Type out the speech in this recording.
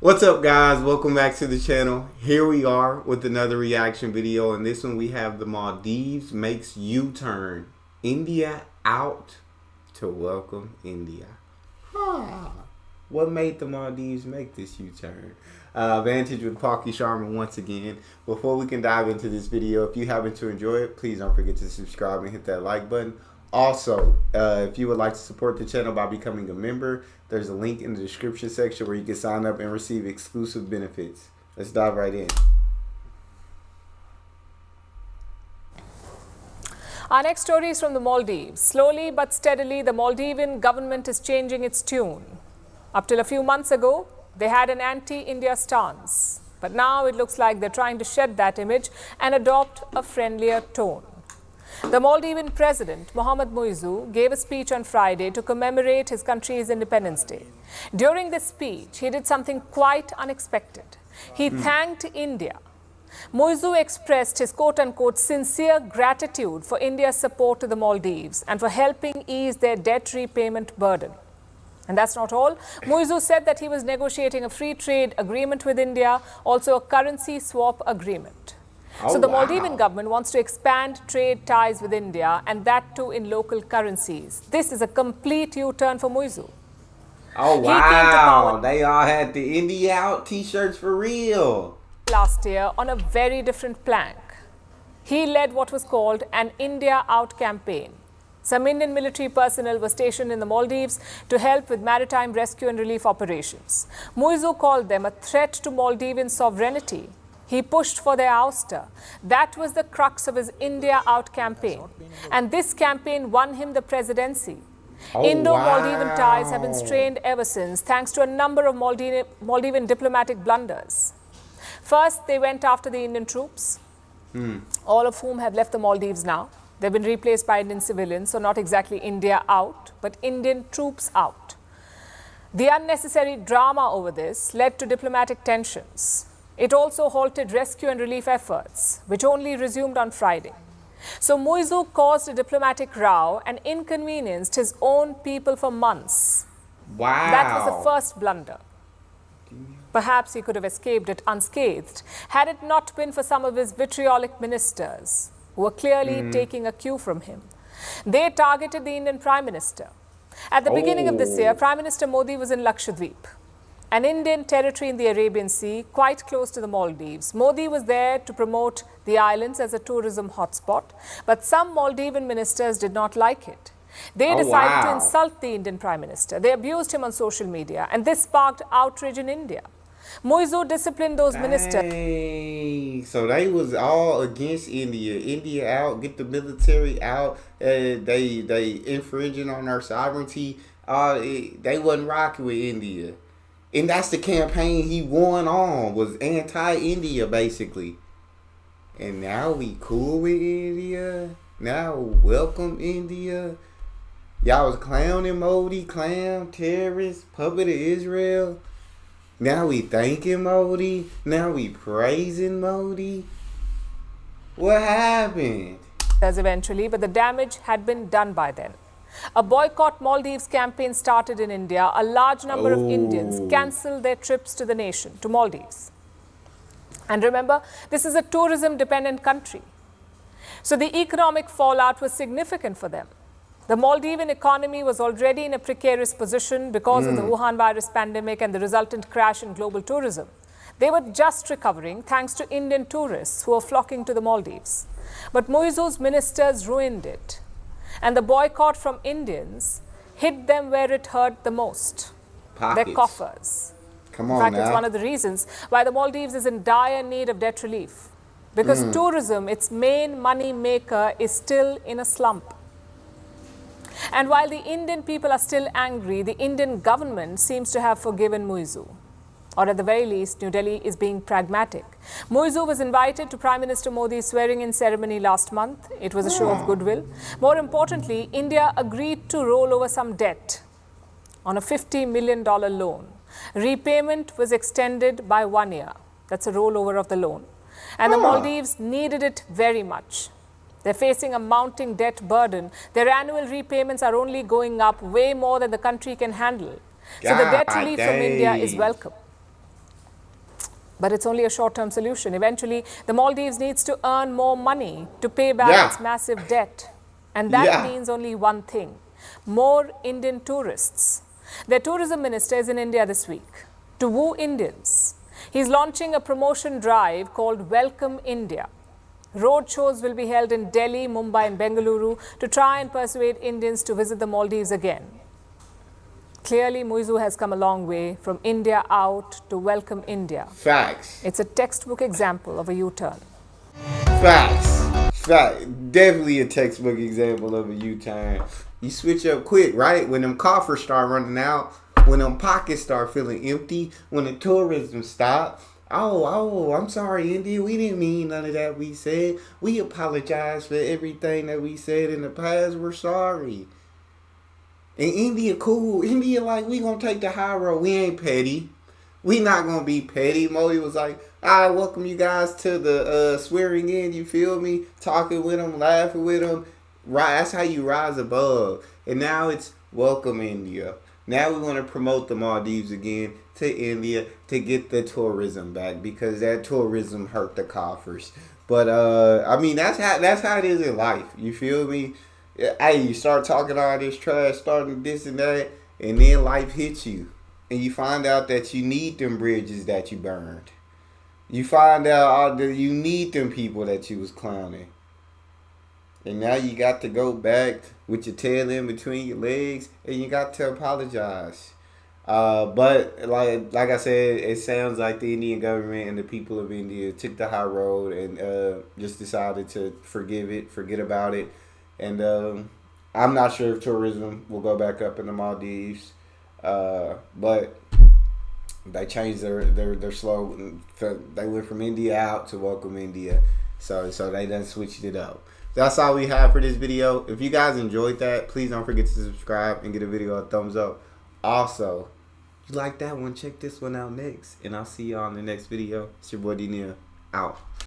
What's up, guys? Welcome back to the channel. Here we are with another reaction video, and this one we have the Maldives makes U-turn. India out to welcome India. What made the Maldives make this U-turn? Vantage with Palki Sharma once again. Before we can dive into this video, if you happen to enjoy it, please don't forget to subscribe and hit that like button. Also, if you would like to support the channel by becoming a member, there's a link in the description section where you can sign up and receive exclusive benefits. Let's dive right in. Our next story is from the Maldives. Slowly but steadily, the Maldivian government is changing its tune. Up till a few months ago, they had an anti-India stance. But now it looks like they're trying to shed that image and adopt a friendlier tone. The Maldivian president, Mohamed Muizzu, gave a speech on Friday to commemorate his country's Independence Day. During this speech, he did something quite unexpected. He thanked India. Muizzu expressed his quote-unquote sincere gratitude for India's support to the Maldives and for helping ease their debt repayment burden. And that's not all. Muizzu said that he was negotiating a free trade agreement with India, also a currency swap agreement. So the Maldivian government wants to expand trade ties with India, and that too in local currencies. This is a complete U-turn for Muizzu. Oh, wow. They all had the India out t-shirts for real. Last year on a very different plank. He led what was called an India Out campaign. Some Indian military personnel were stationed in the Maldives to help with maritime rescue and relief operations. Muizzu called them a threat to Maldivian sovereignty. He pushed for their ouster. That was the crux of his India Out campaign. And this campaign won him the presidency. Indo-Maldivian ties have been strained ever since, thanks to a number of Maldivian diplomatic blunders. First, they went after the Indian troops, all of whom have left the Maldives now. They've been replaced by Indian civilians, so not exactly India out, but Indian troops out. The unnecessary drama over this led to diplomatic tensions. It also halted rescue and relief efforts, which only resumed on Friday. So Muizzu caused a diplomatic row and inconvenienced his own people for months. Wow. That was the first blunder. Perhaps he could have escaped it unscathed had it not been for some of his vitriolic ministers who were clearly taking a cue from him. They targeted the Indian Prime Minister. At the beginning of this year, Prime Minister Modi was in Lakshadweep, an Indian territory in the Arabian Sea, quite close to the Maldives. Modi was there to promote the islands as a tourism hotspot, but some Maldivian ministers did not like it. They decided to insult the Indian Prime Minister. They abused him on social media, and this sparked outrage in India. Muizzu disciplined those ministers. So they was all against India. India out, get the military out. They infringing on our sovereignty. They wasn't rocking with India. And that's the campaign he won on, was anti-India, basically. And now we cool with India. Now welcome India. Y'all was clowning Modi, clown, terrorist, puppet of Israel. Now we thanking Modi. Now we praising Modi. What happened? Eventually, but the damage had been done by then. A boycott Maldives campaign started in India. A large number of Indians cancelled their trips to the nation, to Maldives. And remember, this is a tourism-dependent country. So the economic fallout was significant for them. The Maldivian economy was already in a precarious position because of the Wuhan virus pandemic and the resultant crash in global tourism. They were just recovering thanks to Indian tourists who were flocking to the Maldives. But Muizzu's ministers ruined it. And the boycott from Indians hit them where it hurt the most. Pockets. Their coffers. Come on. In fact, now. It's one of the reasons why the Maldives is in dire need of debt relief. Because tourism, its main money maker, is still in a slump. And while the Indian people are still angry, the Indian government seems to have forgiven Muizzu. Or at the very least, New Delhi is being pragmatic. Muizzu was invited to Prime Minister Modi's swearing-in ceremony last month. It was a show of goodwill. More importantly, India agreed to roll over some debt on a $50 million loan. Repayment was extended by 1 year. That's a rollover of the loan. And the Maldives needed it very much. They're facing a mounting debt burden. Their annual repayments are only going up way more than the country can handle. So the debt relief from India is welcome. But it's only a short-term solution. Eventually, the Maldives needs to earn more money to pay back its massive debt. And that means only one thing: more Indian tourists. Their tourism minister is in India this week to woo Indians. He's launching a promotion drive called Welcome India. Road shows will be held in Delhi, Mumbai and Bengaluru to try and persuade Indians to visit the Maldives again. Clearly, Muizu has come a long way from India out to Welcome India. Facts. It's a textbook example of a U-turn. Facts. Definitely a textbook example of a U-turn. You switch up quick, right? When them coffers start running out, when them pockets start feeling empty, when the tourism stop. Oh, I'm sorry, India. We didn't mean none of that we said. We apologize for everything that we said in the past. We're sorry. And India cool. India like, we gonna take the high road. We ain't petty. We not gonna be petty. Modi was like, I welcome you guys to the swearing in, you feel me? Talking with them, laughing with them. Right, that's how you rise above. And now it's welcome India. Now we want to promote the Maldives again to India to get the tourism back, because that tourism hurt the coffers. But I mean, that's how it is in life. You feel me? Hey, you start talking all this trash, starting this and that, and then life hits you. And you find out that you need them bridges that you burned. You find out that you need them people that you was clowning. And now you got to go back with your tail in between your legs, and you got to apologize. But like I said, it sounds like the Indian government and the people of India took the high road and just decided to forget about it. And I'm not sure if tourism will go back up in the Maldives, but they changed their slogan. They went from India out to welcome India, so they done switched it up. That's all we have for this video. If you guys enjoyed that, please don't forget to subscribe and give the video a thumbs up. Also, if you like that one, check this one out next. And I'll see you on the next video. It's your boy Neal. Out.